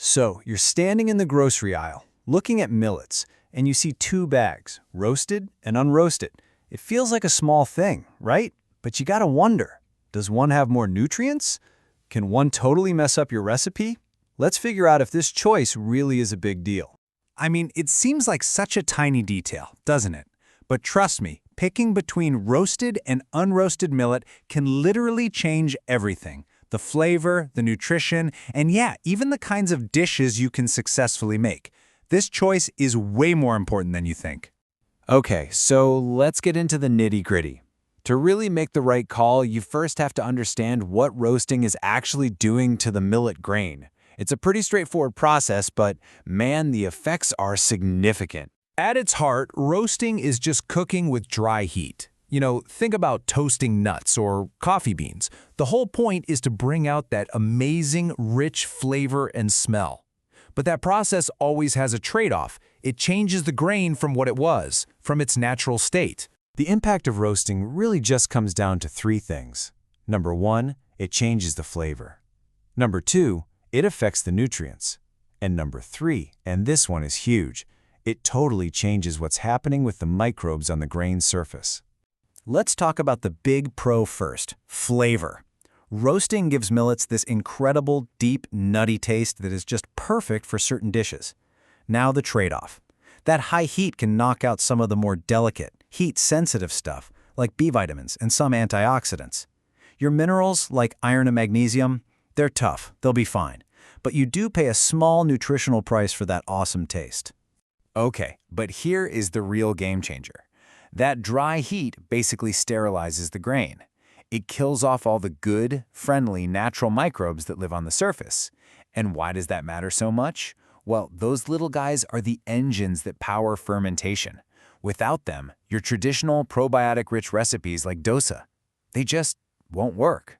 So, you're standing in the grocery aisle, looking at millets, and you see two bags, roasted and unroasted. It feels like a small thing, right? But you gotta wonder, does one have more nutrients? Can one totally mess up your recipe? Let's figure out if this choice really is a big deal. I mean, it seems like such a tiny detail, doesn't it? But trust me, picking between roasted and unroasted millet can literally change everything. The flavor, the nutrition, and yeah, even the kinds of dishes you can successfully make. This choice is way more important than you think. Okay, so let's get into the nitty-gritty. To really make the right call, you first have to understand what roasting is actually doing to the millet grain. It's a pretty straightforward process, but man, the effects are significant. At its heart, roasting is just cooking with dry heat. Think about toasting nuts or coffee beans. The whole point is to bring out that amazing, rich flavor and smell. But that process always has a trade-off. It changes the grain from what it was, from its natural state. The impact of roasting really just comes down to three things. Number one, it changes the flavor. Number two, it affects the nutrients. And number three, and this one is huge, it totally changes what's happening with the microbes on the grain surface. Let's talk about the big pro first, flavor. Roasting gives millets this incredible, deep, nutty taste that is just perfect for certain dishes. Now the trade-off. That high heat can knock out some of the more delicate, heat-sensitive stuff, like B vitamins and some antioxidants. Your minerals, like iron and magnesium, they're tough, they'll be fine. But you do pay a small nutritional price for that awesome taste. Okay, but here is the real game changer. That dry heat basically sterilizes the grain. It kills off all the good, friendly, natural microbes that live on the surface. And why does that matter so much? Well, those little guys are the engines that power fermentation. Without them, your traditional probiotic-rich recipes like dosa, they just won't work.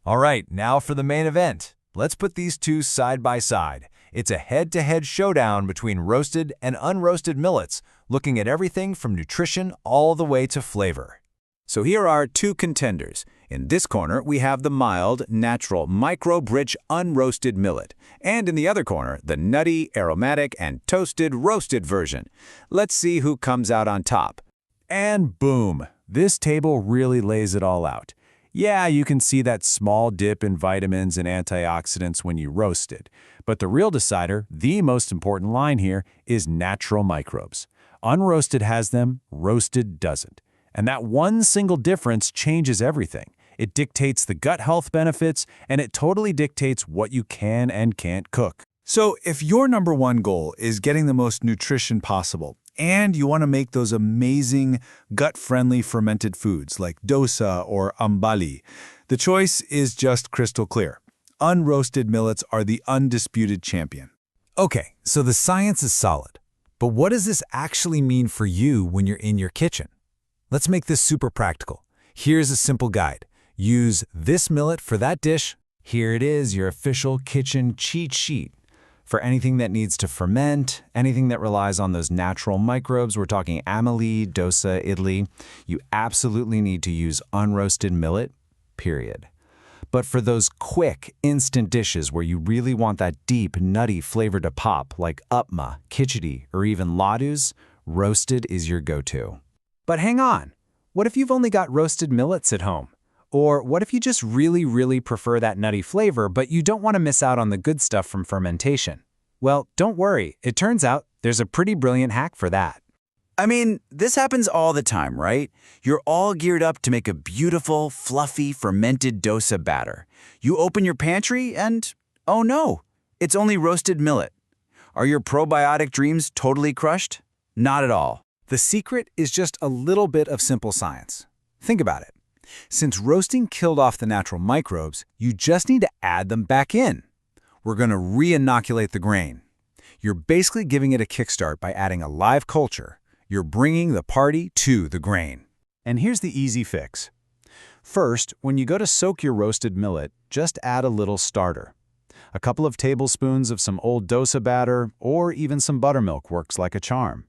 All right, now for the main event. Let's put these two side by side. It's a head-to-head showdown between roasted and unroasted millets, looking at everything from nutrition all the way to flavor. So here are two contenders. In this corner, we have the mild, natural, microbe-rich unroasted millet. And in the other corner, the nutty, aromatic, and toasted roasted version. Let's see who comes out on top. And boom! This table really lays it all out. Yeah, you can see that small dip in vitamins and antioxidants when you roast it. But the real decider, the most important line here, is natural microbes. Unroasted has them, roasted doesn't. And that one single difference changes everything. It dictates the gut health benefits, and it totally dictates what you can and can't cook. So if your number one goal is getting the most nutrition possible, and you want to make those amazing gut-friendly fermented foods like dosa or Ambali, the choice is just crystal clear. Unroasted millets are the undisputed champion. Okay, so the science is solid. But what does this actually mean for you when you're in your kitchen? Let's make this super practical. Here's a simple guide. Use this millet for that dish. Here it is, your official kitchen cheat sheet. For anything that needs to ferment, anything that relies on those natural microbes, we're talking Ambali, dosa, idli, you absolutely need to use unroasted millet, period. But for those quick, instant dishes where you really want that deep, nutty flavor to pop, like upma, khichdi, or even ladus, roasted is your go-to. But hang on, what if you've only got roasted millets at home? Or what if you just really prefer that nutty flavor, but you don't want to miss out on the good stuff from fermentation? Well, don't worry. It turns out there's a pretty brilliant hack for that. I mean, this happens all the time, right? You're all geared up to make a beautiful, fluffy, fermented dosa batter. You open your pantry and, oh no, it's only roasted millet. Are your probiotic dreams totally crushed? Not at all. The secret is just a little bit of simple science. Think about it. Since roasting killed off the natural microbes, you just need to add them back in. We're going to re-inoculate the grain. You're basically giving it a kickstart by adding a live culture. You're bringing the party to the grain. And here's the easy fix. First, when you go to soak your roasted millet, just add a little starter. A couple of tablespoons of some old dosa batter or even some buttermilk works like a charm.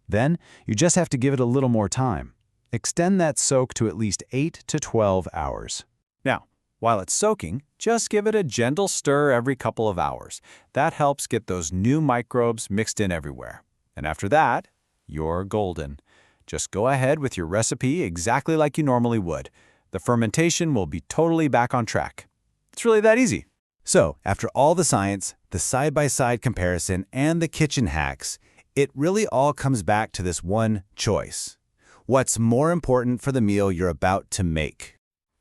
Then, you just have to give it a little more time. Extend that soak to at least 8 to 12 hours. Now, While it's soaking, just give it a gentle stir every couple of hours. That helps get those new microbes mixed in everywhere. And after that, you're golden. Just go ahead with your recipe exactly like you normally would. The fermentation will be totally back on track. It's really that easy. So, after all the science, the side-by-side comparison, and the kitchen hacks, it really all comes back to this one choice. What's more important for the meal you're about to make?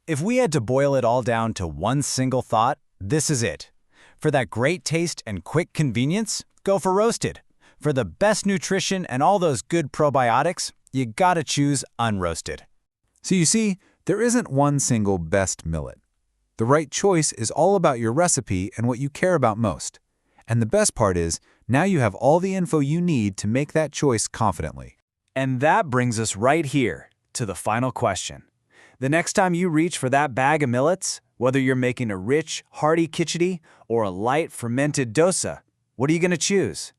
If we had to boil it all down to one single thought, this is it. For that great taste and quick convenience, go for roasted. For the best nutrition and all those good probiotics, you gotta choose unroasted. So you see, there isn't one single best millet. The right choice is all about your recipe and what you care about most. And the best part is, now you have all the info you need to make that choice confidently. And that brings us right here to the final question. The next time you reach for that bag of millets, whether you're making a rich, hearty khichdi or a light fermented dosa, what are you going to choose?